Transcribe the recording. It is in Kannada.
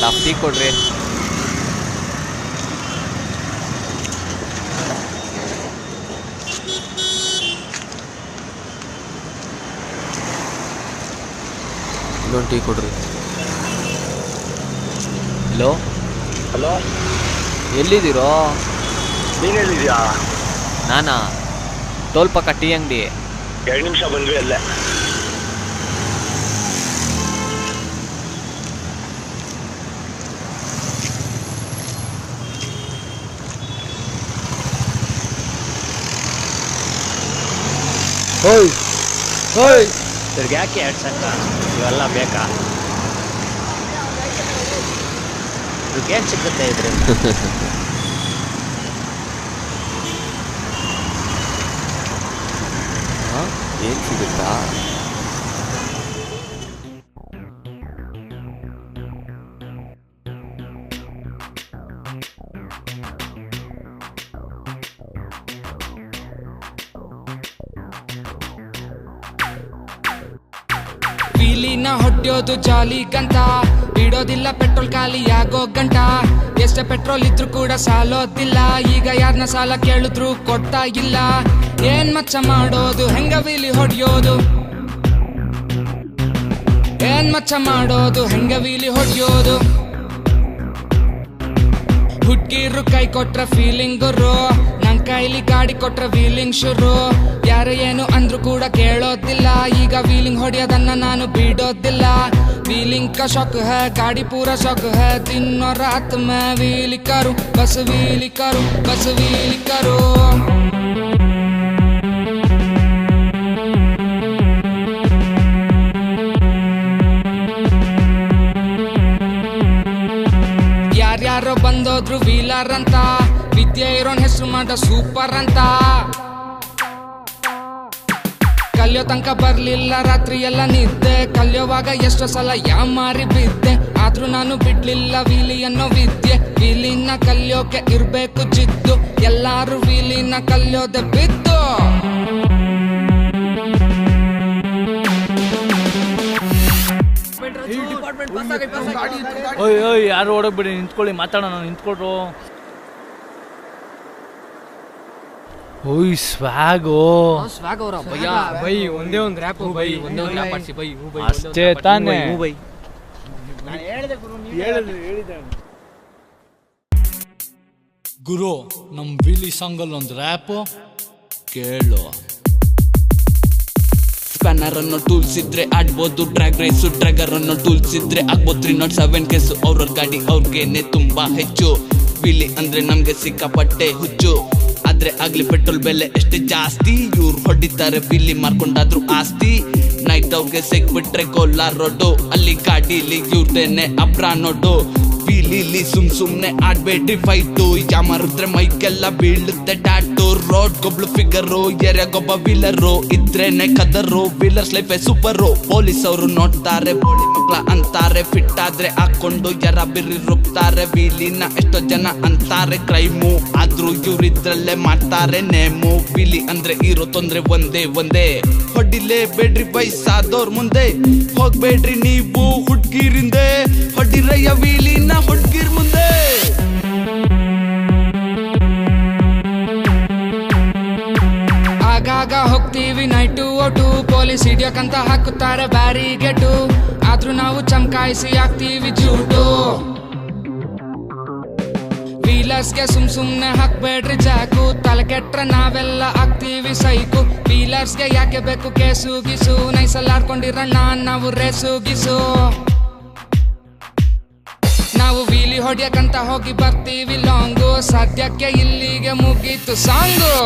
2 ಟೀ ಕೊಡ್ರಿ. ಇನ್ನೊಂದು ಟೀ ಕೊಡ್ರಿ. ಹಲೋ ಹಲೋ, ಎಲ್ಲಿದ್ದೀರೋ? ನೀನು ಎಲ್ಲಿದ್ಯಾ? ನಾನಾ ಟೋಲ್ ಪಕ್ಕ ಟೀ ಅಂಗಡಿ. 2 ನಿಮಿಷ ಬಂದ್ವಿ ಅಲ್ಲೇ. ಹೋಯ್ ಹೋಯ್, ಇವ್ರಿಗೆ ಯಾಕೆ ಅಡ್ಸಕ್ಕ ಇವೆಲ್ಲ ಬೇಕಾ? ಇವ್ರಿಗೇನು ಸಿಗುತ್ತೆ ಇದ್ರಿಂದ? ಏನು ಸಿಗುತ್ತಾ? ವೀಲಿನ ಹೊಡ್ಯೋದು ಜಾಲಿಗಂತ, ಬಿಡೋದಿಲ್ಲ ಪೆಟ್ರೋಲ್ ಖಾಲಿ ಆಗೋ ಗಂಟ. ಎಷ್ಟೇ ಪೆಟ್ರೋಲ್ ಇದ್ರೂ ಕೂಡ ಸಾಲೋದಿಲ್ಲ, ಈಗ ಯಾರನ್ನ ಸಾಲ ಕೇಳಿದ್ರು ಕೊಡ್ತಾ ಇಲ್ಲ. ಏನ್ ಮಚ್ಚ ಮಾಡೋದು, ಹೆಂಗ ವೀಲಿ ಹೊಡ್ಯೋದು? ಏನ್ ಮಚ್ಚ ಮಾಡೋದು, ಹೆಂಗ ವೀಲಿ ಹೊಡ್ಯೋದು? ಹುಡ್ಗಿರು ಕೈ ಕೊಟ್ರ ಫೀಲಿಂಗ್ ಗುರು, ನನ್ ಕೈಲಿ ಗಾಡಿ ಕೊಟ್ರ ವೀಲಿಂಗ್ ಶುರು. ಯಾರು ಏನು ಅಂದ್ರು ಕೂಡ ಕೇಳೋದಿಲ್ಲ, ಈಗ ವೀಲಿಂಗ್ ಹೊಡೆಯೋದನ್ನ ನಾನು ಬಿಡೋದಿಲ್ಲ. ವೀಲಿಂಗ್ का शौक है, गाड़ी पूरा शौक है, दिन और रात में व्हील करूं, बस व्हील करूं, बस व्हील करूं. ಯಾರ್ಯಾರೋ ಬಂದೋದ್ರು ವೀಲರ್ ಅಂತ, ವಿದ್ಯೆ ಇರೋನ್ ಹೆಸರು ಮಾಡ ಸೂಪರ್ ಅಂತ. ಕಲಿಯೋ ತನಕ ಬರ್ಲಿಲ್ಲ ರಾತ್ರಿ ಎಲ್ಲ ನಿದ್ದೆ, ಕಲಿಯೋವಾಗ ಎಷ್ಟೋ ಸಲ ಯಾಮಾರಿ ಬಿದ್ದೆ. ಆದ್ರೂ ನಾನು ಬಿಡ್ಲಿಲ್ಲ ವೀಲಿ ಅನ್ನೋ ವಿದ್ಯೆ. ವೀಲಿನ ಕಲಿಯೋಕೆ ಇರ್ಬೇಕು ಜಿದ್ದು, ಎಲ್ಲಾರು ವೀಲಿನ ಕಲಿಯೋದೆ ಬಿದ್ದು. ಓಯ್ ಯಾರು ಓಡೋಗ್ಬಿಡಿ, ನಿಂತ್ಕೊಳ್ಳಿ, ಮಾತಾಡೋಣ, ನಿಂತ್ಕೊಳ್ರು. ಓಯ್ ಸ್ವ್ಯಾಗೋ ಅವರ ಬೈ ಒಂದೇ ಒಂದು ರ್ಯಾಪ್ ಬೈ, ಒಂದೇ ಒಂದು ರ್ಯಾಪ್ ಆಡ್ಸಿ ಬೈ. ಅಷ್ಟೇ ತಾನೇ. ಗುರು, ನಮ್ ವಿಲಿ ಸಾಂಗಲ್ಲಿ ಒಂದು ರ್ಯಾಪ್ ಕೇಳು. ಸ್ಪ್ಯಾನರ್ ಅನ್ನೋ ಟೂಲ್ಸ್ ಇದ್ರೆ ಆಡ್ಬೋದು ಡ್ರ್ಯಾಗ್ ರೇಸು, ಡ್ರ್ಯಾಗರ್ ಅನ್ನೋ ಟೂಲ್ಸ್ ಇದ್ರೆ ಆಗ್ಬೋದು 307 ಕೇಸು. ಅವ್ರ ಗಾಡಿ ಅವ್ರಿಗೇನೆ ತುಂಬಾ ಹೆಚ್ಚು, ವಿಲಿ ಅಂದ್ರೆ ನಮ್ಗೆ ಸಿಕ್ಕಾಪಟ್ಟೆ ಹುಚ್ಚು. ಆದ್ರೆ ಆಗ್ಲಿ ಪೆಟ್ರೋಲ್ ಬೆಲೆ ಎಷ್ಟೇ ಜಾಸ್ತಿ, ಇವ್ರು ಹೊಡಿತಾರೆ ವಿಲಿ ಮಾರ್ಕೊಂಡಾದ್ರು ಆಸ್ತಿ. ನೈಟ್ ಅವ್ರಿಗೆ ಸಿಕ್ಬಿಟ್ರೆ ಕೋಲಾರ ರೋಡು, ಅಲ್ಲಿ ಗಾಡಿಲಿ ಇವ್ರದೇನೆ ಅಬ್ರಾ ನೋಡು. ವೀಲಿಲಿ ಸುಮ್ನೆ ಆಡ್ಬೇಡ್ರಿ ಫೈಟು, ಯಾಮಾರಿದ್ರೆ ಮೈಕೆಲ್ಲ ಬೀಳುತ್ತೆ ಟ್ಯಾಟು. ರೋಡ್ ಗೊಬ್ಳು ಫಿಗರು, ಎರೆಗೊಬ್ಬ ವೀಲರು, ಇದ್ರೇನೆ ಕದರು. Wheelers life super. ಪೊಲೀಸ್ ಅವರು ನೋಡ್ತಾರೆ, ಬೋಳಿ ಮಕ್ಳ ಅಂತಾರೆ. ಫಿಟ್ ಆದ್ರೆ ಹಾಕೊಂಡು ಯಾರ ಬಿರಿ ರುಬ್ತಾರೆ. ವೀಲಿನ ಎಷ್ಟೋ ಜನ ಅಂತಾರೆ ಕ್ರೈಮು, ಆದ್ರೂ ಇವ್ರಿದ್ರಲ್ಲೇ ಮಾಡ್ತಾರೆ ನೇಮು. ವೀಲಿ ಅಂದ್ರೆ ಇರೋ ತೊಂದ್ರೆ ಒಂದೇ, ಹೊಡಿಲೇ ಬೇಡ್ರಿ ವಯಸ್ಸಾದವ್ರ ಮುಂದೆ. ಹೋಗ್ಬೇಡ್ರಿ ನೀವು ಹುಡ್ಗಿರಿಂದೆ, ಹೊಡಿರಯ್ಯ ವೀಲಿನ ಹುಡ್ಗಿರ್ ಮುಂದೆ. ಆಗಾಗ ಹೋಗ್ತೀವಿ ನೈಟು ಓಟು, ಪೊಲೀಸ್ ಹಿಡಿಯೋಕಂತ ಹಾಕುತ್ತಾರೆ ಬ್ಯಾರಿಗೇಟು. ಆದ್ರೂ ನಾವು ಚಮಕಾಯಿಸಿ ಹಾಕ್ತೀವಿ ಜೂಟು. ವೀಲರ್ಸ್ಗೆ ಸುಮ್ನೆ ಹಾಕ್ಬೇಡ್ರಿ ಜಾಕು, ತಲೆ ಕೆಟ್ರೆ ನಾವೆಲ್ಲ ಹಾಕ್ತೀವಿ ಸೈಕು. ವೀಲರ್ಸ್ಗೆ ಯಾಕೆ ಬೇಕು ಕೇಸು ಗೀಸು, ನೈಸಲ್ಲಿ ಆಡ್ಕೊಂಡಿರೋಣ ನಾವು ರೇಸು ಗೀಸು. ನಾವು ವೀಲಿ ಹೊಡ್ಯಕಂತ ಹೋಗಿ ಬರ್ತೀವಿ ಲಾಂಗು, ಸದ್ಯಕ್ಕೆ ಇಲ್ಲಿಗೆ ಮುಗೀತು ಸಾಂಗು.